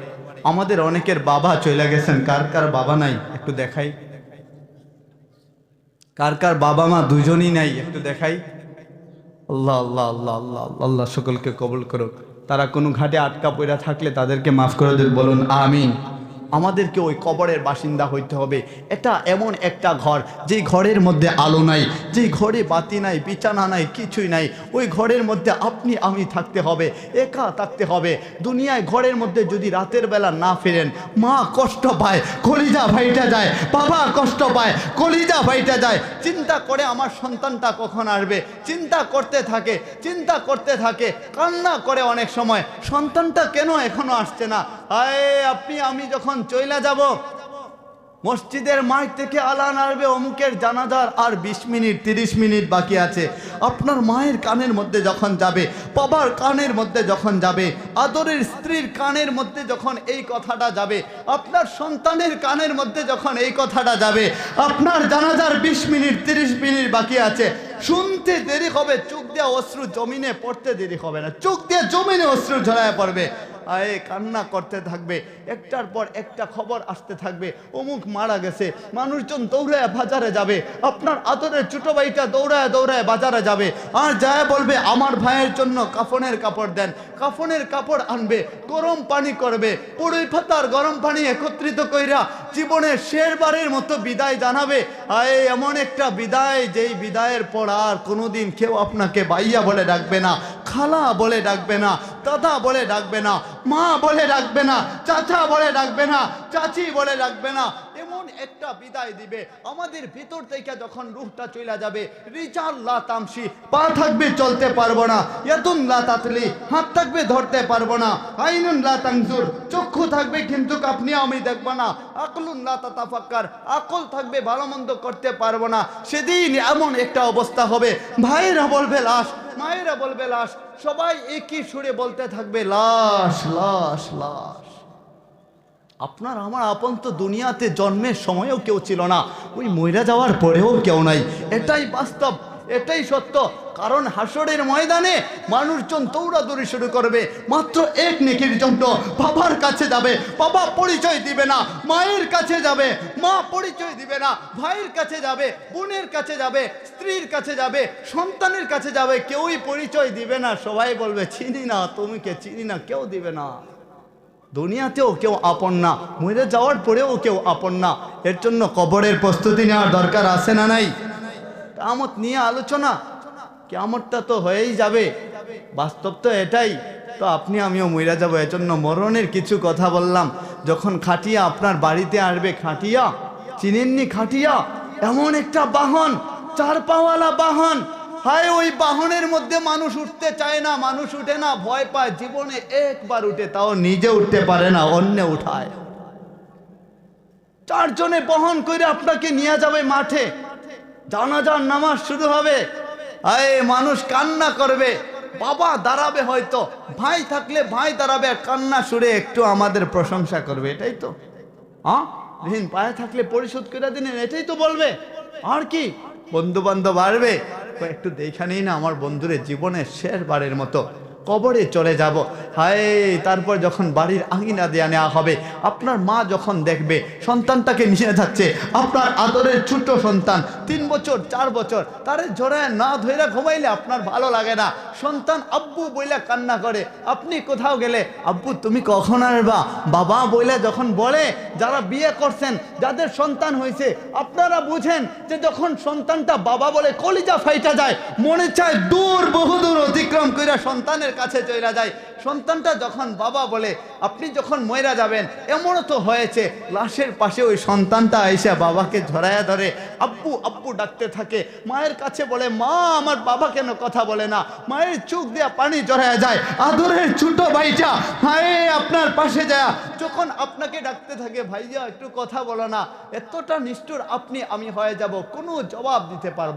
আমাদের অনেকের বাবা চইলা গেছেন, কার কার বাবা নাই একটু দেখাই, কার কার বাবা মা দুজনই নাই একটু দেখাই। আল্লাহ আল্লাহ আল্লাহ আল্লাহ আল্লাহ সকলকে কবুল করুক। তারা কোনো ঘাটে আটকা পড়া থাকলে তাদেরকে মাফ করে দেন, বলুন আমিন। আমাদেরকে ওই কবরের বাসিন্দা হইতে হবে। এটা এমন একটা ঘর, যেই ঘরের মধ্যে আলো নাই, যেই ঘরে বাতি নাই, বিছানা নাই, কিছুই নাই, ওই ঘরের মধ্যে আপনি আমি থাকতে হবে, একা থাকতে হবে। দুনিয়ায় ঘরের মধ্যে যদি রাতের বেলা না ফেরেন, মা কষ্ট পায়, কলিজা ভাইটা যায়, বাবা কষ্ট পায়, কলিজা ভাইটা যায়, চিন্তা করে আমার সন্তানটা কখন আসবে, চিন্তা করতে থাকে, চিন্তা করতে থাকে, কান্না করে অনেক সময়, সন্তানটা কেন এখনো আসছে না। আয়, আপনি আমি যখন চইলা যাব, মসজিদের মাইক থেকে আলান আসবে, অমুকের জানাজার আর 20 মিনিট 30 মিনিট বাকি আছে। আপনার মায়ের কানের মধ্যে যখন যাবে, বাবার কানের মধ্যে যখন যাবে, আদরের স্ত্রীর কানের মধ্যে যখন এই কথাটা যাবে, আপনার সন্তানের কানের মধ্যে যখন এই কথাটা যাবে, আপনার জানাজার 20 মিনিট 30 মিনিট বাকি আছে, শুনতে দেরি হবে, চোখ দিয়ে অশ্রু জমিনে পড়তে দেরি হবে না, চোখ দিয়ে জমিনে অশ্রু ঝরায় পড়বে। আয়ে কান্না করতে থাকবে, একটার পর একটা খবর আসতে থাকবে, অমুক মারা গেছে, মানুষজন দৌড়ায় বাজারে যাবে, আপনার আদরের ছোট ভাইটা দৌড়ায় দৌড়ায় বাজারে যাবে, আর যায় বলবে আমার ভাইয়ের জন্য কাফনের কাপড় দেন, কাফনের কাপড় আনবে, গরম পানি করবে, পুরুই পাতার গরম পানি একত্রিত কইরা জীবনের শেষবারের মতো বিদায় জানাবে। আয়ে এমন একটা বিদায়, যেই বিদায়ের পর আর কোনোদিন কেউ আপনাকে ভাইয়া বলে ডাকবে না, খালা বলে ডাকবে না, দাদা বলে ডাকবে না, মা বলে ডাকবে না, চাচা বলে ডাকবে না, চাচি বলে ডাকবে না। এমন একটা বিদায় দিবে, আমাদের ভিতর থেকে যখন রূহটা চলে যাবে, রিজাল লা তামশি, পা থাকবে চলতে পারবো না, ইয়াদুন লা তাতলি, হাত থাকবে ধরতে পারবো না, আইনুন লা তানজুর, চক্ষু থাকবে কিন্তু আপনি আমি দেখবো না, আকলুন লা তাতাফাক্কার, আকল থাকবে ভালো মন্দ করতে পারবো না। সেদিন এমন একটা অবস্থা হবে, ভাইরা বলবে লাশ, মায়েরা বলবে লাশ, সবাই একই সুরে বলতে থাকবে লাশ লাশ লাশ। আপনার আমার আপন তো দুনিয়াতে জন্মের সময়ও কেউ ছিল না, ওই মইরা যাওয়ার পরেও কেউ নাই। এটাই বাস্তব, এটাই সত্য। কারণ হাসরের ময়দানে মানুষজন দৌড়াদৌড়ি শুরু করবে মাত্র এক নেকির জন্য। বাবার কাছে যাবে, বাবা পরিচয় দিবে না, মায়ের কাছে যাবে, মা পরিচয় দিবে না, ভাইয়ের কাছে যাবে, বোনের কাছে যাবে, স্ত্রীর কাছে যাবে, সন্তানের কাছে যাবে, কেউই পরিচয় দিবে না। সবাই বলবে চিনি না, তুমি কে চিনি না, কেউ দিবে না। দুনিয়াতেও কেউ আপন না, মরে যাওয়ার পরেও কেউ আপন না। এর জন্য কবরের প্রস্তুতি নেওয়ার দরকার আছে না নাই? কিয়ামত নিয়ে আলোচনা, কিয়ামতটা তো হয়েই যাবে, বাস্তব তো এটাই। তো আপনি আমিও মরে যাবো, এজন্য মরণের কিছু কথা বললাম। যখন খাটিয়া আপনার বাড়িতে আসবে, খাটিয়া চিনেননি? খাটিয়া এমন একটা বাহন, চার পাওয়ালা বাহন। হায়, ওই বাহনের মধ্যে মানুষ উঠতে চায় না, মানুষ উঠে না, ভয় পায়। জীবনে একবার উঠে, তাও নিজে উঠতে পারে না, অন্য উঠায়। চারজনে বহন করে আপনাকে নিয়ে যাবে মাঠে, জানাজার নামাজ শুরু হবে। আয় মানুষ কান্না করবে, বাবা দাঁড়াবে, হয়তো ভাই থাকলে ভাই দাঁড়াবে, কান্না সুরে একটু আমাদের প্রশংসা করবে। এটাই তো, হ্যাঁ, ঋণ পায়ে থাকলে পরিশোধ করে দিলেন, এটাই তো বলবে। আর কি বন্ধু বান্ধব আসবে, একটু দেখা নেই না আমার বন্ধুরে, জীবনের শেষবারের মতো কবরে চলে যাব। হায়, তারপর যখন বাড়ির আঙিনা দেয়া নেওয়া হবে, আপনার মা যখন দেখবে সন্তানটাকে নিয়ে যাচ্ছে, আপনার আদরের ছোট সন্তান 3 বছর 4 বছর, তারে জড়ায় না ধইরা ঘুমাইলে আপনার ভালো লাগে না। সন্তান আব্বু বইলা কান্না করে, আপনি কোথাও গেলে আব্বু তুমি কখন আসবা বাবা বইলা যখন বলে, যারা বিয়ে করছেন, যাদের সন্তান হয়েছে, আপনারা বুঝেন যে যখন সন্তানটা বাবা বলে কলিজা ফাইটা যায়, মনে চায় দূর, বহুদূর অতিক্রম কইরা সন্তানের কাছে চইলা যায়। সন্তানটা যখন বাবা বলে, আপনি যখন মইরা যাবেন, এমনও তো হয়েছে লাশের পাশে ওই সন্তানটা এসে বাবাকে ঝরায়া ধরে, আব্বু আব্বু ডাকতে থাকে। মায়ের কাছে বলে, মা আমার বাবা কেন কথা বলে না? মায়ের চোখ দিয়া পানি জড়ায়া যায়। আদরের ছোট ভাইটা হায় আপনার পাশে যায়, যখন আপনাকে ডাকতে থাকে, ভাইয়া একটু কথা বলো না, এতটা নিষ্ঠুর আপনি আমি হয়ে যাব, কোনো জবাব দিতে পারবো